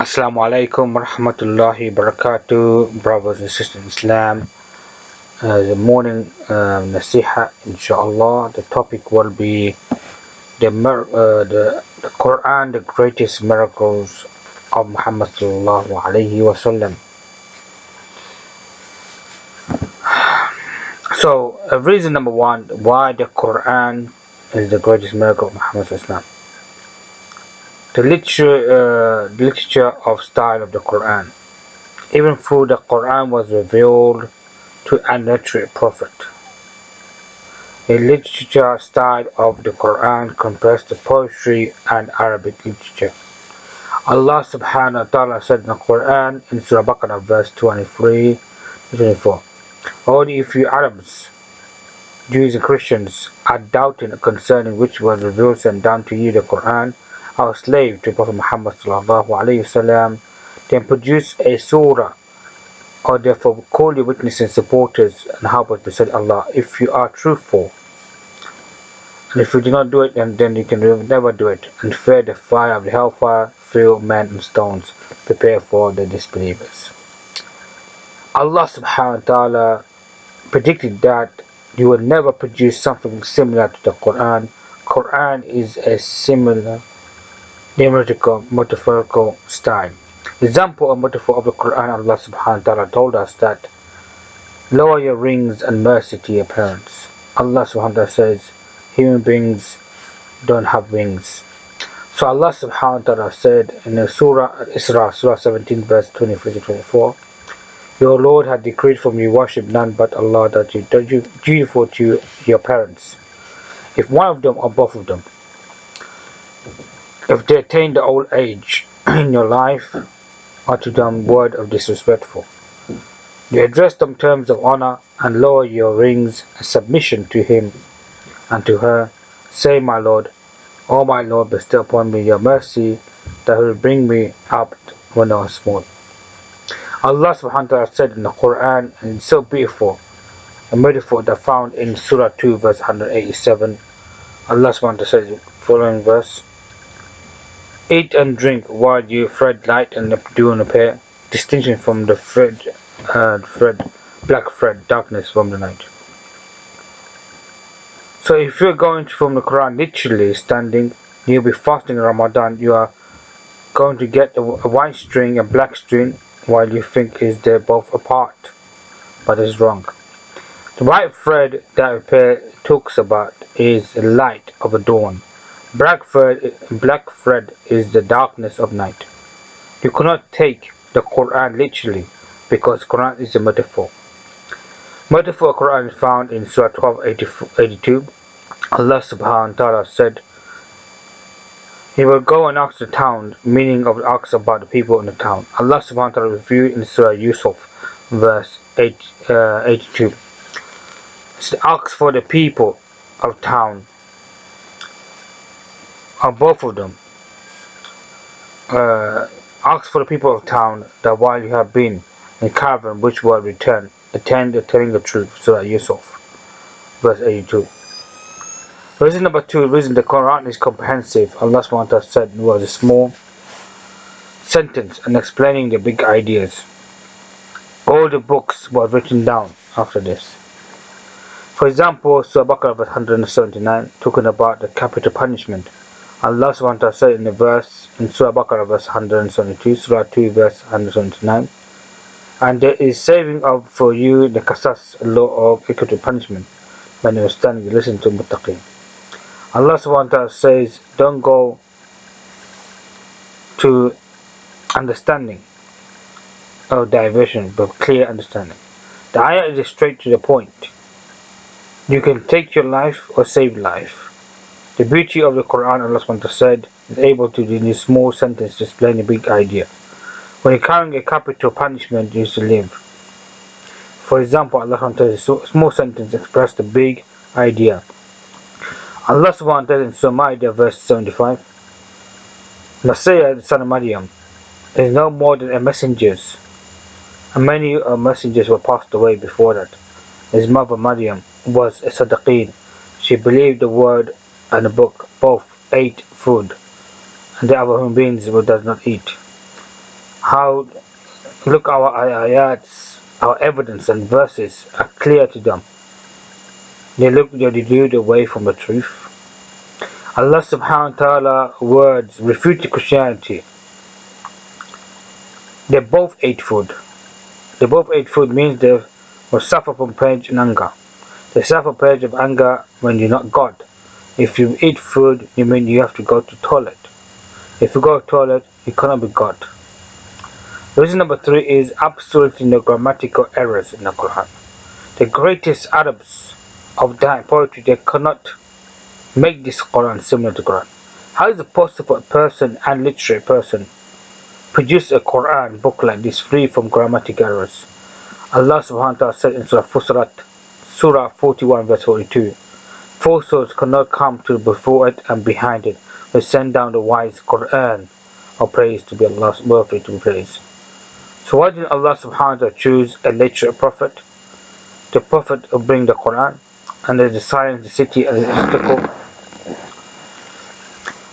Assalamu alaikum wa rahmatullahi wa barakatuh, brothers and sisters in Islam. The morning nasiha, inshallah. The topic will be the Quran, the greatest miracles of Muhammad sallallahu alaihi wasallam. So, reason number one, why the Quran is the greatest miracle of Muhammad sallallahu alaihi wasallam. The literature of style of the Quran. Even though the Quran was revealed to an illiterate prophet, the literature style of the Quran compressed the poetry and Arabic literature. Allah subhanahu wa ta'ala said in the Quran in Surah Baqarah verse 23 to 24, only if you Arabs, Jews and Christians are doubting concerning which was revealed and down to you the Quran, our slave to Prophet Muhammad sallallahu alayhi wasallam, then produce a surah or therefore call your witnesses, supporters and helpers beside Allah if you are truthful. And if you do not do it, then you can never do it, and fear the fire of the hellfire, fill men and stones, prepare for the disbelievers. Allah subhanahu wa ta'ala predicted that you will never produce something similar to the Quran. Quran is a similar metaphorical style. Example of metaphor of the Quran, Allah subhanahu wa ta'ala told us that lower your rings and mercy to your parents. Allah subhanahu wa ta'ala says human beings don't have wings. So Allah subhanahu wa ta'ala said in the Surah Isra, Surah 17 verse 23 to 24, your Lord had decreed from you worship none but Allah, that you dutiful to your parents. If one of them or both of them, if they attain the old age in your life, or to them word of disrespectful, you address them terms of honor and lower your rings and submission to him and to her. Say, my Lord, O my Lord, bestow upon me your mercy that will bring me up when I was small. Allah subhanahu wa ta'ala said in the Quran, and it's so beautiful, a metaphor that found in Surah 2 verse 187. Allah subhanahu wa ta'ala says, following verse, eat and drink while you thread light and do not appear, distinction from the black thread, darkness from the night. So if you're going from the Quran literally standing, you'll be fasting in Ramadan, you are going to get a white string and black string while you think they're both apart, but it's wrong. The white thread that appear talks about is the light of a dawn. Black thread is the darkness of night. You cannot take the Quran literally because Quran is a metaphor. Metaphor Quran is found in Surah 12:82. Allah subhanahu wa ta'ala said, he will go and ask the town, meaning of ask about the people in the town. Allah subhanahu wa ta'ala revealed in Surah Yusuf verse 82. So ask for the people of town, or both of them. Ask for the people of town that while you have been in caravan, which will return, attend the telling the truth. Surah Yusuf verse 82. Reason number two, reason the Quran is comprehensive. Allah subhanahu wa ta'ala said it was a small sentence and explaining the big ideas. All the books were written down after this. For example, Surah Baqarah verse 179, talking about the capital punishment. Allah subhanahu wa ta'ala said in the verse in Surah Baqarah verse 172, Surah 2 verse 179, and there is saving of for you the qasas, law of equitable punishment, when you are standing and listen to muttaqin. Allah subhanahu wa ta'ala says, don't go to understanding or diversion, but clear understanding. The ayah is straight to the point. You can take your life or save life. The beauty of the Quran, Allah subhanahu wa ta'ala said, is able to in a small sentence to explain a big idea. When you're carrying a capital punishment, you used to live. For example, Allah subhanahu wa ta'ala, a small sentence expressed a big idea. Allah subhanahu wa ta'ala in Surah Ma'idah verse 75, Messiah, the son of Maryam, is no more than a messenger, and many messengers were passed away before that. His mother Maryam was a Sadaqeen. She believed the word and the book, both ate food, and the other human beings does not eat. how look our ayats, our evidence and verses are clear to them. They delude away from the truth. Allah subhanahu wa ta'ala words refuting Christianity. They both ate food. They both ate food means they will suffer from pain and anger. They suffer pain of anger when you're not God. If you eat food, you mean you have to go to toilet. If you go to toilet, you cannot be God. Reason number 3 is absolutely no grammatical errors in the Quran. The greatest Arabs of that poetry, they cannot make this Quran similar to Quran. How is it possible a person and literary person produce a Quran book like this free from grammatic errors? Allah subhanahu wa ta'ala said in Surah Fusilat, Surah 41 verse 42, falsehoods cannot come to before it and behind it. We send down the wise Quran, or praise to be Allah, worthy to be praised. So why didn't Allah subhanahu wa ta'ala choose a literate prophet? The prophet will bring the Quran, and the silence, the city, and the obstacle.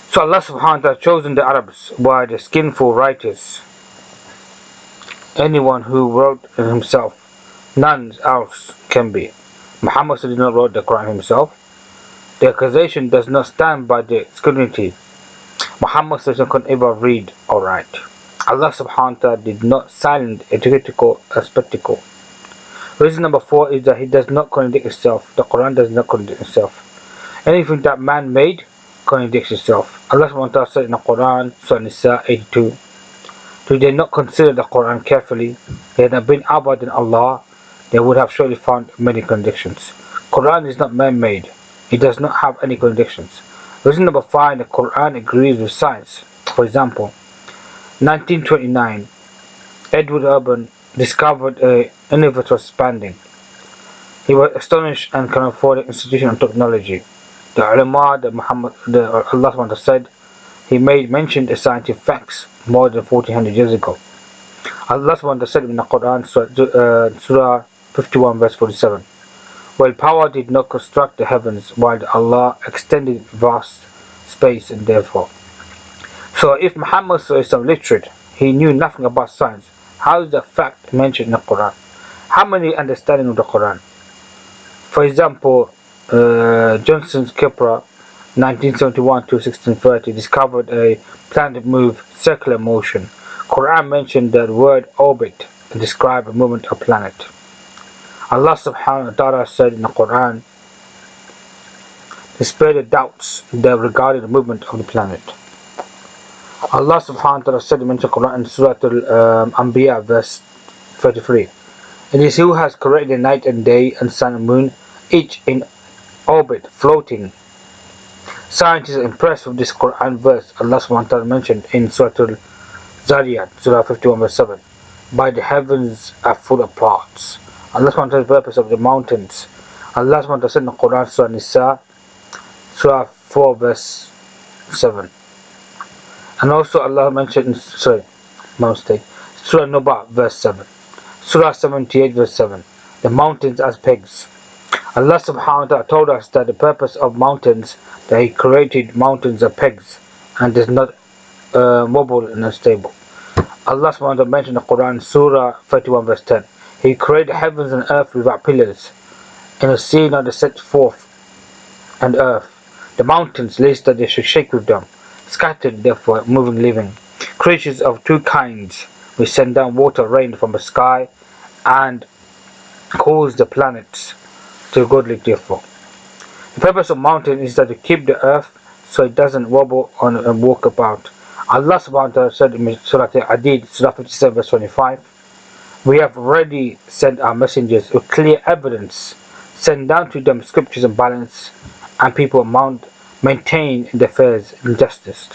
So Allah subhanahu wa ta'ala chosen the Arabs by the skillful writers. Anyone who wrote it himself, none else can be. Muhammad did not write the Quran himself. The accusation does not stand by the scrutiny. Muhammad couldn't ever read or write. Allah subhanahu wa ta'ala did not silence a critical spectacle. Reason number 4 is that he does not contradict himself. The Quran does not contradict itself. Anything that man made contradicts itself. Allah subhanahu wa ta'ala said in the Quran, Surah Nisa 82, do they not consider the Quran carefully? They had not been other than Allah, they would have surely found many contradictions. Quran is not man-made. It does not have any contradictions. Reason number 5, the Quran agrees with science. For example, 1929, Edward Urban discovered a universe was expanding. He was astonished and can afford the institution of technology. The ulama, Allah SWT said, he made mentioned the scientific facts more than 1400 years ago. Allah SWT said in the Quran, Surah 51 verse 47, while power did not construct the heavens, while Allah extended vast space and therefore. So if Muhammad is literate, he knew nothing about science, how is the fact mentioned in the Quran? How many understanding of the Quran? For example, Johnson's Kepler 1971 to 1630 discovered a planet move circular motion. Quran mentioned the word orbit to describe the movement of planet. Allah subhanahu wa ta'ala said in the Quran, dispel the doubts that regarding the movement of the planet. Allah subhanahu wa ta'ala said in the Quran in Surah Al-Anbiya verse 33, it is He who has created the night and day and sun and moon, each in orbit, floating. Scientists are impressed with this Quran verse Allah subhanahu wa ta'ala mentioned in Surah Al-Zariyat, Surah 51 verse 7. By the heavens are full of parts. Allah subhanahu wa ta'ala purpose of the mountains. Allah subhanahu wa ta'ala said in the Quran, Surah Nisa, Surah 4 verse 7. And also Allah mentioned, my mistake, Surah Nuba verse 7. Surah 78 verse 7. The mountains as pegs. Allah subhanahu wa ta'ala told us that the purpose of mountains, that He created mountains as pegs and is not mobile and unstable. Allah subhanahu wa ta'ala mentioned in the Quran, Surah 31 verse 10. He created heavens and earth without pillars, and the sea not set forth, and earth. The mountains, lest that they should shake with them. Scattered, therefore, moving, living. Creatures of two kinds. We send down water, rain from the sky, and cause the planets to godly, therefore. The purpose of mountain is that to keep the earth so it doesn't wobble on and walk about. Allah subhanahu wa ta'ala said in Surah Al-Hadid, Surah 57 verse 25, we have already sent our messengers with clear evidence, send down to them scriptures and balance, and people maintain in the affairs injustice.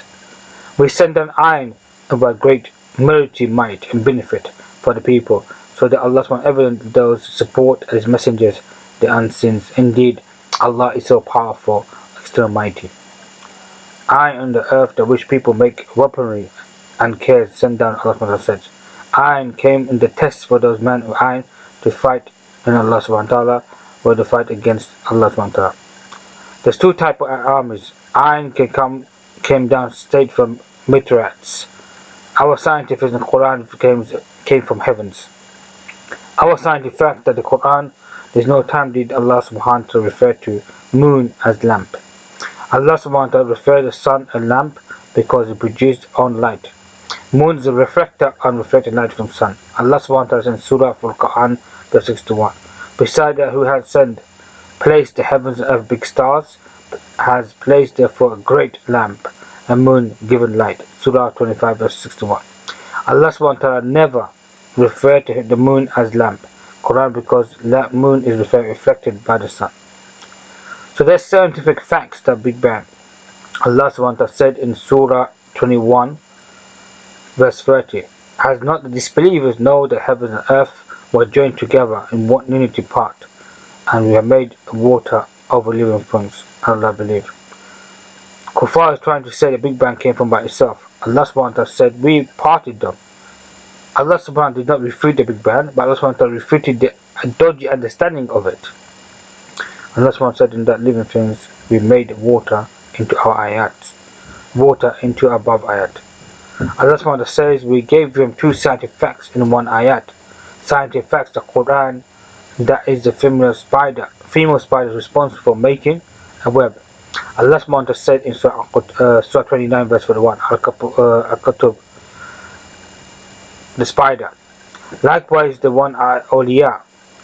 We send down iron about great military might and benefit for the people, so that Allah subhanahu evident those who support His messengers, the unseen. Indeed, Allah is so powerful, extremely mighty. Iron on the earth that which people make weaponry and cares send down, Allah subhanahu says. Iron came in the test for those men of iron to fight in Allah subhanahu wa ta'ala, or to fight against Allah subhanahu wa ta'ala. There's two types of armies. Iron came down straight from meteorites, Our scientific in the Quran came from heavens. Our scientific fact that the Quran, there's no time did Allah subhanahu wa ta'ala refer to moon as lamp. Allah subhanahu wa ta'ala referred the sun a lamp because it produced on light. Moon is a reflector and reflected light from sun. Allah subhanahu wa ta'ala said in Surah Al-Qur'an verse 61. Beside that who has placed the heavens and earth big stars, has placed therefore a great lamp, a moon given light. Surah 25 verse 61. Allah subhanahu wa ta'ala never referred to the moon as lamp. Quran because that moon is reflected by the sun. So there's scientific facts that Big Bang. Allah subhanahu wa ta'ala said in Surah 21 verse 30. Has not the disbelievers know that heaven and earth were joined together in one unity part, and we have made water over living things? Allah believe. Kuffar is trying to say the Big Bang came from by itself. Allah subhanahu wa ta'ala said we parted them. Allah subhanahu wa ta'ala did not refute the Big Bang, but Allah subhanahu wa ta'ala refuted the dodgy understanding of it. Allah subhanahu wa ta'ala said in that living things we made water into our ayat. Water into above ayat. Allah subhanahu wa ta'ala says we gave them two scientific facts in one ayat. Scientific facts, the Quran, that is the female spider. Female spider is responsible for making a web. Allah subhanahu wa ta'ala said in Surah 29 verse 41, Al-Qutub, the spider. Likewise the one awliya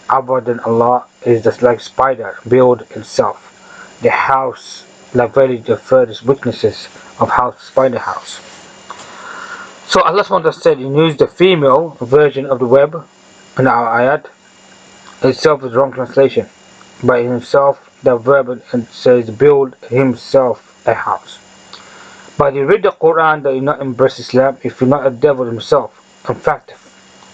other than Allah is just like spider build itself. The house like very the furthest witnesses of house spider house. So Allah subhanahu wa ta'ala said he used the female version of the web in our ayat. Itself is wrong translation. By himself the verb says build himself a house. But you read the Quran that you not embrace Islam if you're not a devil himself. In fact,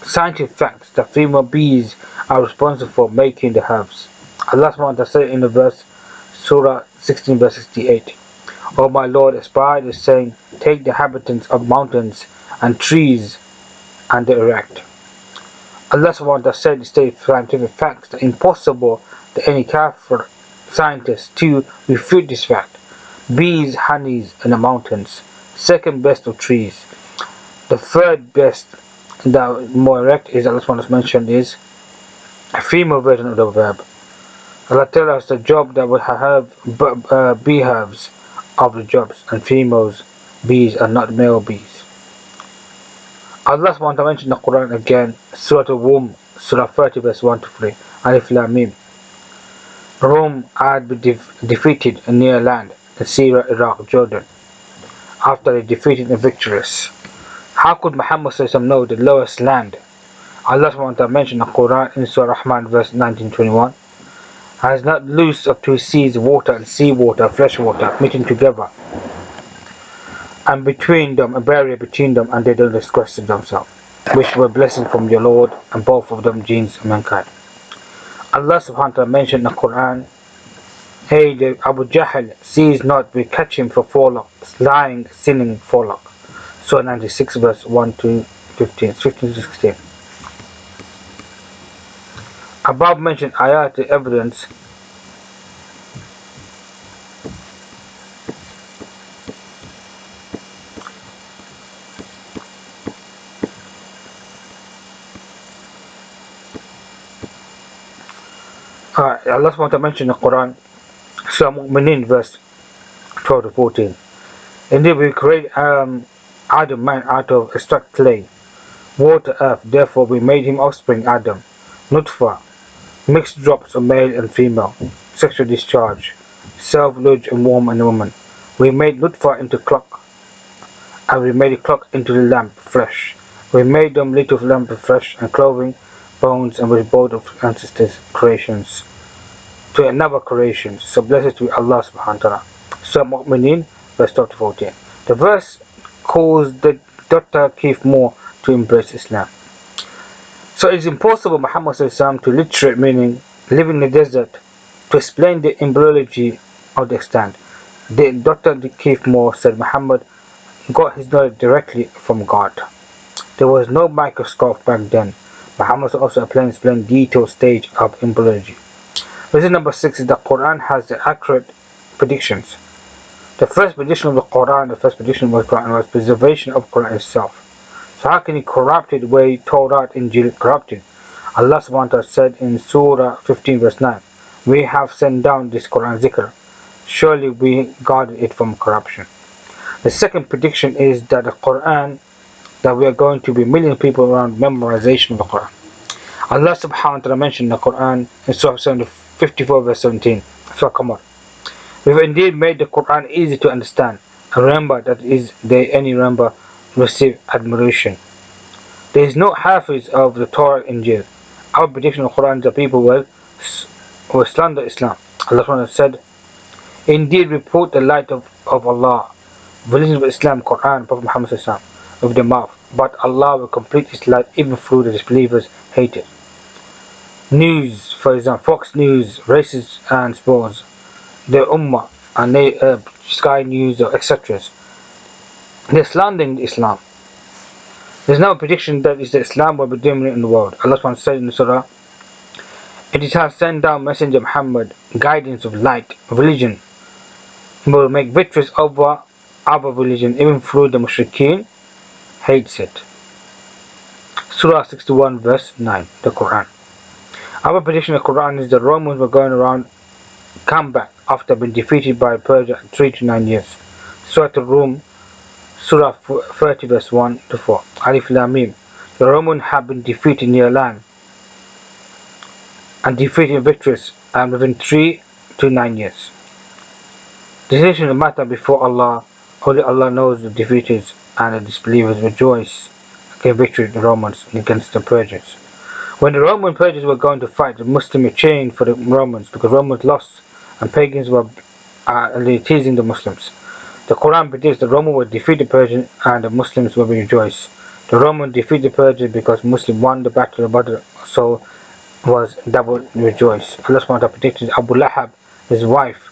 scientific facts that female bees are responsible for making the herbs. Allah subhanahu wa ta'ala said in the verse Surah 16 verse 68. O my Lord, a spider is saying, take the inhabitants of mountains and trees and they erect. Allah subhanahu wa ta'ala said in state scientific facts that impossible that any kafir scientist to refute this fact. Bees, honeys in the mountains, second best of trees. The third best, the more erect is Allah subhanahu wa ta'ala mentioned is a female version of the verb. Allah tells us the job that will have beehives of the jobs and females bees are not male bees. Allah subhanahu wa ta'ala mentioned in the Quran again, Surah Al-Rum, Surah 30 verse 1 to 3, Alif Lam Mim. Rome had been defeated in near land in Syria, Iraq, Jordan, after they defeated and victorious. How could Muhammad know the lowest land? Allah subhanahu wa ta'ala mentioned in the Quran in Surah Rahman verse 1921, has not loosed up to seas water and sea water, fresh water, meeting together, and between them, a barrier between them, and they don't transgress themselves, which were blessings from your Lord, and both of them jinns and mankind. Allah subhanahu wa ta'ala mentioned in the Quran, hey, the Abu Jahl sees not, we catch him for forelocks, lying, sinning forelock. Surah 96 verse 1 to 15 to 16. Above mentioned ayat the evidence Allah subhanahu wa ta'ala mentioned in the Quran, Surah Mu'minin verse 12 to 14. Indeed we create Adam man out of extract clay, water, earth, therefore we made him offspring Adam, Nutfa, mixed drops of male and female, sexual discharge, self-lodge and warm and woman. We made Nutfa into clock, and we made a clock into the lamp, flesh. We made them little lamp of flesh and clothing, bones, and with both of ancestors' creations to another creation. So blessed be Allah subhanahu wa ta'ala. Surah Mu'minin verse 12 to 14. The verse calls the Dr. Keith Moore to embrace Islam. So it is impossible Muhammad to literate meaning live in the desert to explain the embryology of the extant. Dr. Keith Moore said Muhammad got his knowledge directly from God. There was no microscope back then. Muhammad also explained detailed stage of embryology. Reason number 6 is the Quran has the accurate predictions. The first prediction of the Quran, the first prediction of the Quran was preservation of Quran itself. So how can he corrupt it where Torah and Injil corrupted? Allah subhanahu wa ta'ala said in Surah 15 verse 9, we have sent down this Quran zikr. Surely we guarded it from corruption. The second prediction is that the Quran, that we are going to be millions of people around memorization of the Quran. Allah subhanahu wa ta'ala mentioned in the Quran in Surah 54 verse 17, Surah Qamar. We have indeed made the Quran easy to understand, and remember that is they any remember receive admiration. There is no hafiz of the Torah and Injil. Our prediction of the Quran is that people will slander Islam. Allah said, indeed report the light of Allah, religion of Islam, Quran, Prophet Muhammad with the mouth, but Allah will complete His light even through the disbelievers hate it. News, for example, Fox News, races and sports, the Ummah, and Sky News, etc. They're slandering Islam. There's no prediction that Islam will be dominant in the world. Allah SWT said in the Surah, it has sent down Messenger Muhammad, guidance of light, religion. He will make victories over other religion, even through the mushrikeen hates it. Surah 61 verse 9, the Quran. Our prediction of the Quran is the Romans were going around come back after being defeated by Persia 3 to 9 years. Surah Al-Rum, Surah 30 verse 1 to 4. Alif Lam Mim. The Romans have been defeated near land and defeated victorious and within 3 to 9 years. The decision of the matter before Allah, only Allah knows the defeated and the disbelievers rejoice against victory of the Romans against the Persians. When the Roman Persians were going to fight, the Muslims were chained for the Romans because Romans lost and pagans were teasing the Muslims. The Quran predicts the Romans would defeat the Persians and the Muslims will rejoice. The Romans defeated the Persians because Muslims won the battle of Badr, so was double rejoice. Allah SWT predicted Abu Lahab, his wife,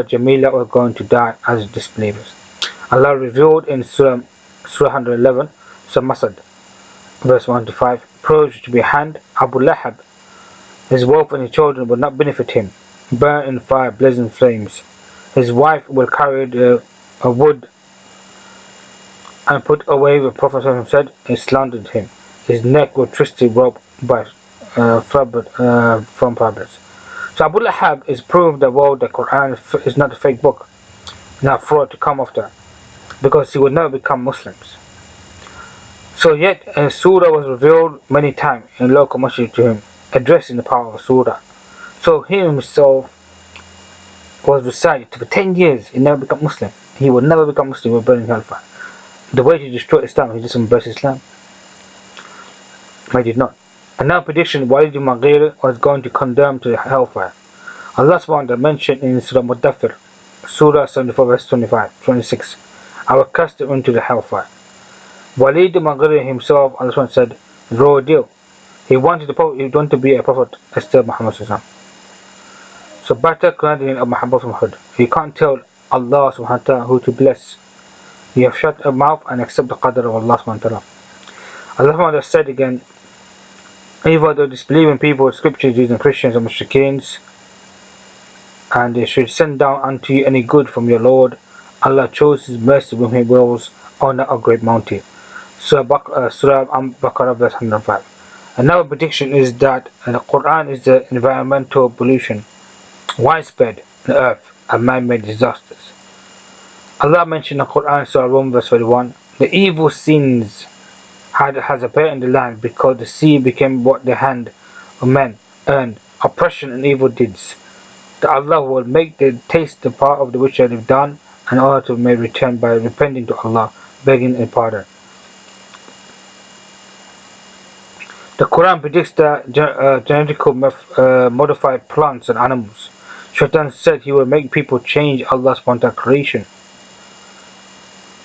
Jamila were going to die as disbelievers. Allah revealed in Surah 111, Surah Masad, verse 1 to 5, proved to be a hand. Abu Lahab, his wife and his children will not benefit him, burn in fire, blazing flames. His wife will carry a wood and put away the Prophet said, he slandered him. His neck was twisted rope by from fabrics. So Abu Lahab is proved the world that Quran is not a fake book, not fraud to come after, because he would never become Muslims. So yet a surah was revealed many times in local masjid to him, addressing the power of surah. So he himself was recited for 10 years, he never became Muslim. He would never become Muslim with burning hellfire. The way to destroy Islam, he just embraced Islam. He did not. And now prediction, Walid ibn Mughir was going to condemn to the hellfire. Allah SWT mentioned in Surah Mudaththir, Surah 74 verse 26, I will cast him into the hellfire. Walid ibn Mughir himself, Allah SWT said, raw deal. He wanted to be a prophet instead of Muhammad SAW. So better granting of Muhammad. You can't tell Allah subhanahu wa ta'ala who to bless. You have shut your mouth and accept the qadr of Allah subhanahu wa ta'ala. Allah subhanahu wa ta'ala said again, even though disbelieving people with scriptures using Christians and mushrikeens, and they should send down unto you any good from your Lord, Allah chose His mercy whom He wills on a great mountain. Surah Baqarah verse 105. Another prediction is that the Quran is the environmental pollution widespread on earth and man-made disasters. Allah mentioned in the Quran, Surah Rum verse 31, the evil sins has appeared in the land because the sea became what the hand of men earned, oppression and evil deeds. That Allah will make them taste the part of the which they have done, and order to may return by repenting to Allah, begging a pardon. The Quran predicts that genetically modified plants and animals. Shaitan said he will make people change Allah's spontaneous creation.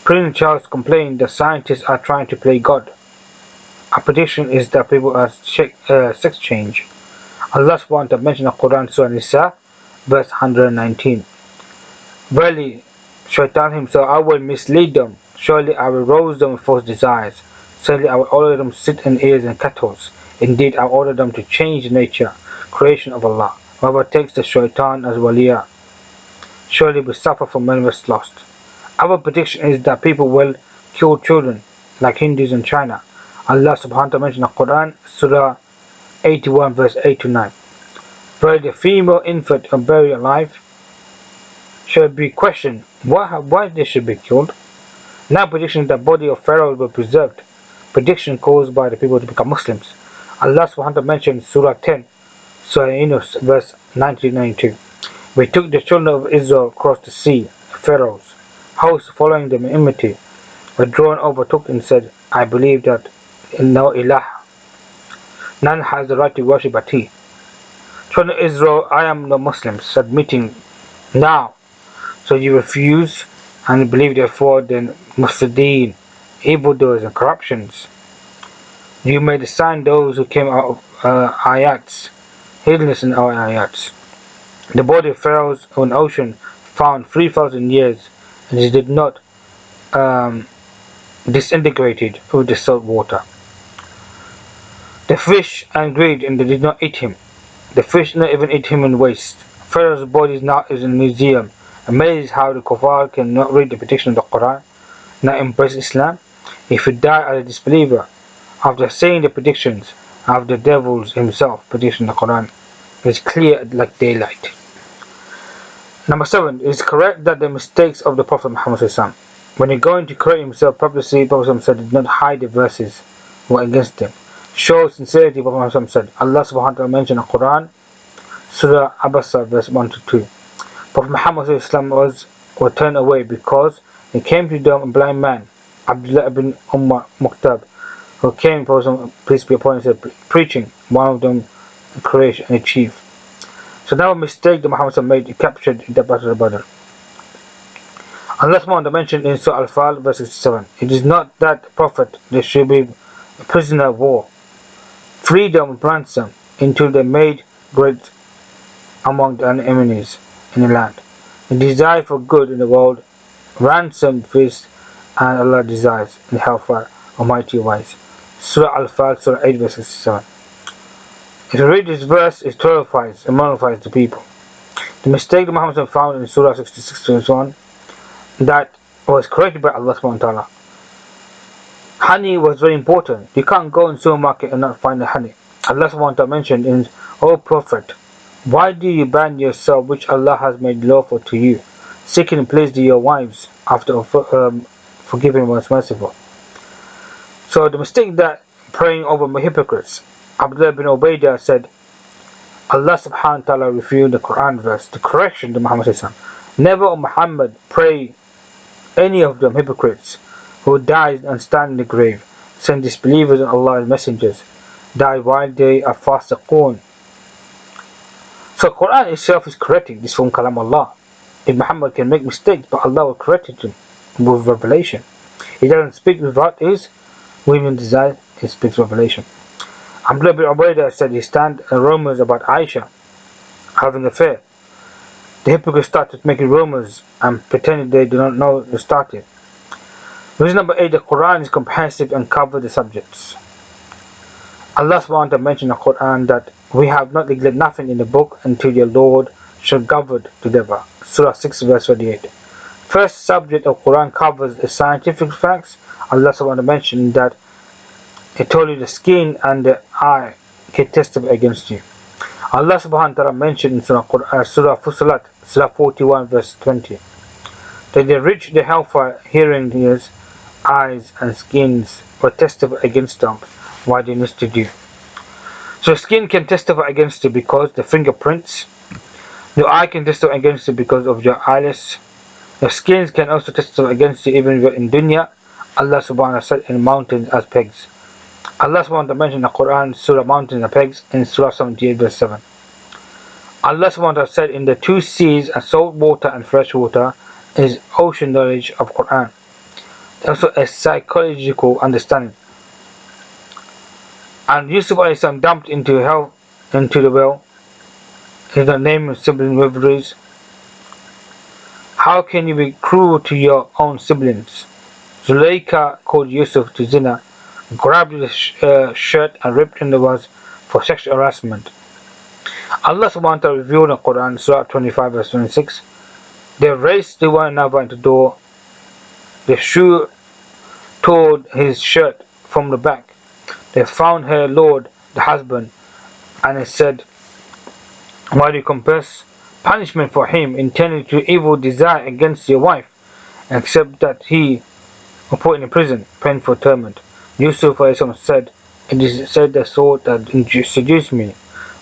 Prince Charles complained that scientists are trying to play God. Our prediction is that people are sex change. Allah SWT mentioned in the Quran, Surah Nisa, verse 119. Verily, Shaitan himself, I will mislead them. Surely I will rouse them with false desires. Certainly I will order them to sit in ears and cattle. Indeed, I order them to change the nature, creation of Allah. Whoever takes the Shaitan as waliya, surely will suffer from manifest lost. Our prediction is that people will kill children, like Hindus in China. Allah subhanahu wa ta'ala mentioned in the Quran, Surah 81 verse 8 to 9. Where the female infant and buried alive shall be questioned why they should be killed. Now prediction that the body of Pharaoh will be preserved. Prediction caused by the people to become Muslims. Allah subhanahu wa ta'ala mentioned Surah 10, Surah Yunus verse 1992. We took the children of Israel across the sea. Pharaoh's house following them in enmity were drawn overtook and said, I believe that in no ilah, none has the right to worship but he. Children of Israel, I am the Muslims, admitting now. So you refuse and believe therefore then Mufsideen, evildoers and corruptions. You made assign those who came out of ayats, hiddenness in our ayats. The body of Pharaoh's own ocean found 3,000 years and it did not disintegrated with the salt water. The fish and greed and they did not eat him. The fish not even eat him in waste. Pharaoh's body now is in a museum. Amazed how the kuffar cannot read the prediction of the Quran, not embrace Islam. If you die as a disbeliever after saying the predictions of the devils himself, prediction of the Quran, is clear like daylight. Number 7. It is correct that the mistakes of the Prophet Muhammad when he going to correct himself publicly, Prophet did not hide the verses were against him. Show sincerity, Prophet said. Allah subhanahu wa ta'ala mentioned in the Quran, Surah Abasa verse 1 to 2. Prophet Muhammad was turned away because he came to them a blind man, Abdullah ibn Muqtab, who came, peace be upon him, said, preaching, one of them Quraysh and a chief. So now a mistake that Muhammad made, he captured in the battle of Badr. Allah subhanahu wa ta'ala mentioned in Surah Al-Fal verse 67, it is not that Prophet there should be a prisoner of war, freedom and ransom until they made great among the enemies in the land. The desire for good in the world, ransom feast, and Allah desires in hellfire, Almighty wise. Surah Al-Fal, Surah 8 verse 67. If you read this verse, it terrifies and mortifies the people. The mistake that Muhammad found in Surah 66 to 1, that was corrected by Allah subhanahu wa ta'ala. Honey was very important. You can't go in the supermarket and not find the honey. Allah subhanahu wa ta'ala mentioned in, O Prophet, why do you ban yourself which Allah has made lawful to you, seeking place to your wives after forgiving was merciful? So the mistake that praying over hypocrites, Abdullah bin Ubaidah said, Allah subhanahu wa ta'ala revealed the Quran verse, the correction to Muhammad sallallahu alaihi wasallam. Never, O Muhammad, pray any of them hypocrites who died and stand in the grave, saying disbelievers in Allah's messengers, die while they are fasiqun. So Quran itself is correcting this from Kalam Allah. If Muhammad can make mistakes, but Allah will correct him with revelation. He doesn't speak without his women desire, he speaks revelation. Abdullah bin Ubaidah said he stand rumors about Aisha having an affair. The hypocrites started making rumors and pretending they do not know who started. Reason number 8, the Quran is comprehensive and covers the subjects. Allah subhanahu wa ta'ala mentioned in the Quran that we have not neglected nothing in the book until your Lord shall gather together. Surah 6 verse 38. First subject of Quran covers the scientific facts. Allah subhanahu wa ta'ala mentioned that He told you the skin and the eye can testify against you. Allah subhanahu wa ta'ala mentioned in Surah Fussilat, Surah 41 verse 20, that they reached the hellfire, hearing ears, eyes and skins will testify against them what they need to do. So skin can testify against you because the fingerprints, the eye can testify against you because of your eyelids, the skins can also testify against you even if you're in dunya. Allah subhanahu wa ta'ala said in mountains as pegs. Allah subhanahu wa ta'ala mentioned in the Quran, Surah Mountains and Pegs, in Surah 78 verse 7. Allah subhanahu wa ta'ala said in the two seas and salt water and fresh water is ocean knowledge of Quran. Also a psychological understanding. And Yusuf a.s. dumped into the well, in the name of sibling rivalries. How can you be cruel to your own siblings? Zuleika called Yusuf to zina, grabbed his shirt and ripped in the was for sexual harassment. Allah subhanahu wa ta'ala revealed in the Quran, Surah 25 verse 26, they raced to one another into the door, they tore his shirt from the back. They found her lord, the husband, and it said, "Why do you confess punishment for him, intending to evil desire against your wife, except that he were put in prison, painful torment?" Yusuf said, "It is said the sword that seduced me."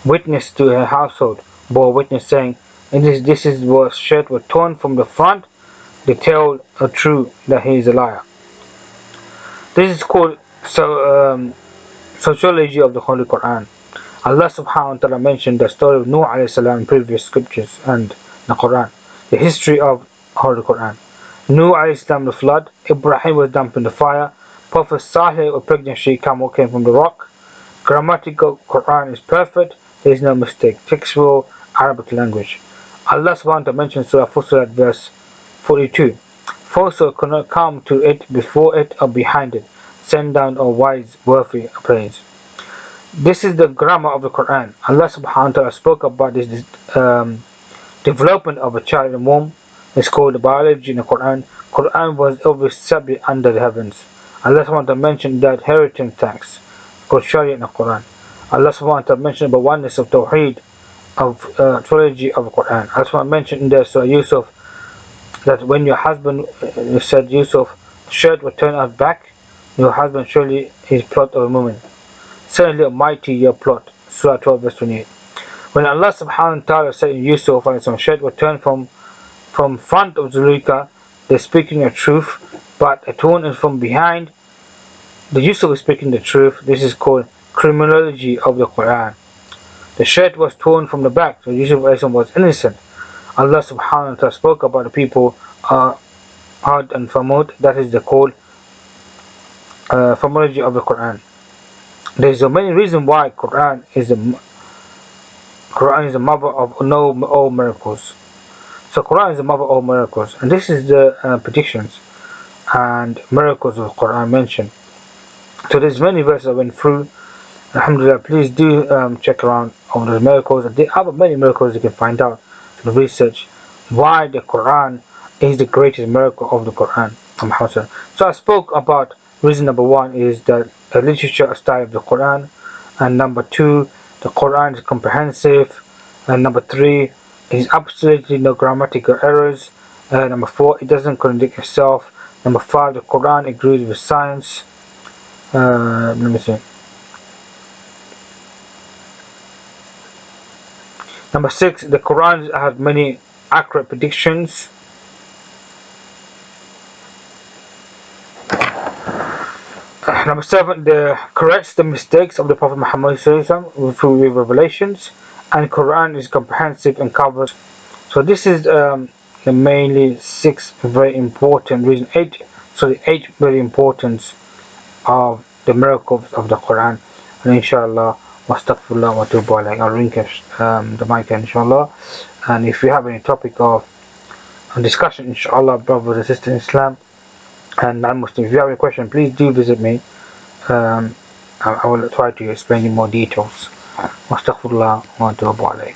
Witness to her household bore witness, saying, "This is what shirt was torn from the front. They tell a true that he is a liar." This is called sociology of the Holy Quran. Allah subhanahu wa ta'ala mentioned the story of Nuh alayhi salam in previous scriptures and the Quran. The history of Holy Quran. Nuh alayhi salam the flood, Ibrahim was dumped in the fire, Prophet Saleh a pregnant she camel came from the rock. Grammatical Quran is perfect, there is no mistake. Textual Arabic language. Allah subhanahu wa ta'ala mentions Surah Fussilat verse 42. Falsehood cannot come to it, before it, or behind it. Send down, O wise, worthy praise. This is the grammar of the Quran. Allah subhanahu wa ta'ala spoke about this development of a child in the womb. It's called the biology in the Quran. Quran was always subject under the heavens. Allah subhanahu wa ta'ala mentioned that inheritance tax called Sharia in the Quran. Allah subhanahu wa ta'ala mentioned the oneness of Tawheed of trilogy of the Quran. Allah subhanahu wa ta'ala mentioned in there Surah Yusuf that when your husband said Yusuf shirt will turn out back, your husband surely is plot of a woman. Certainly a mighty your plot. Surah 12 verse 28. When Allah subhanahu wa ta'ala said in Yusuf some shirt will turn from front of Zulika, they're speaking the truth, but a torn is from behind. The Yusuf is speaking the truth. This is called criminology of the Quran. The shirt was torn from the back, so Yusuf was innocent. Allah subhanahu wa ta'ala spoke about the people Ad and Thamud. That is the called formology of the Quran. There is a many reasons why Quran is the mother of all miracles. So Quran is the mother of all miracles, and this is the predictions and miracles of Quran mentioned. So there's many verses I went through. Alhamdulillah, please do check around on those miracles. There are many miracles you can find out in the research why the Quran is the greatest miracle of the Quran. So I spoke about reason number one is the literature style of the Quran, and number two, the Quran is comprehensive, and number three, there is absolutely no grammatical errors, number four, it doesn't contradict itself, number five, the Quran agrees with science. Let me see. Number six, the Quran has many accurate predictions. Number seven, corrects the mistakes of the Prophet Muhammad through revelations, and Quran is comprehensive and covers. So this is the mainly six very important reasons. Eight very important of the miracles of the Quran. And inshallah, wastaghfirullah wa atubu alayh. I'll relinquish the mic inshallah. And if you have any topic of discussion, inshallah, brothers and sisters in Islam and non-Muslims, if you have any question, please do visit me. I will try to explain in more details. Wastaghfirullah wa atubu alayh.